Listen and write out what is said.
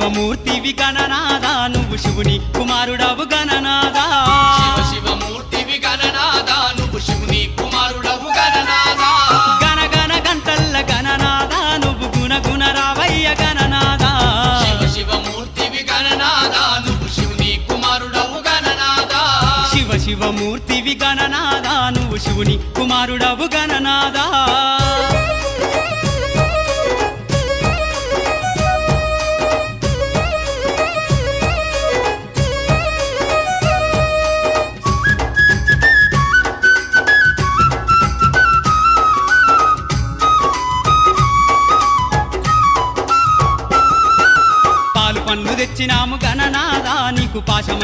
శివమూర్తివి గణనాదా నువ్వు శివుని కుమారుడవు గణనాదా శివమూర్తివి గణనాదా నువ్వు శివుని కుమారుడవు గణనాదా గణగణ గంటల్ల గణనాదా నువ్వు గుణగుణ రావయ్య గణనాదా శివమూర్తివి గణనాదా నువ్వు శివుని కుమారుడవు గణనాదా శివమూర్తివి గణనాదా నువ్వు శివుని కుమారుడవు గణనాదా పాలు పండ్లు తెచ్చినాము గణనాదా నీకు పాశమ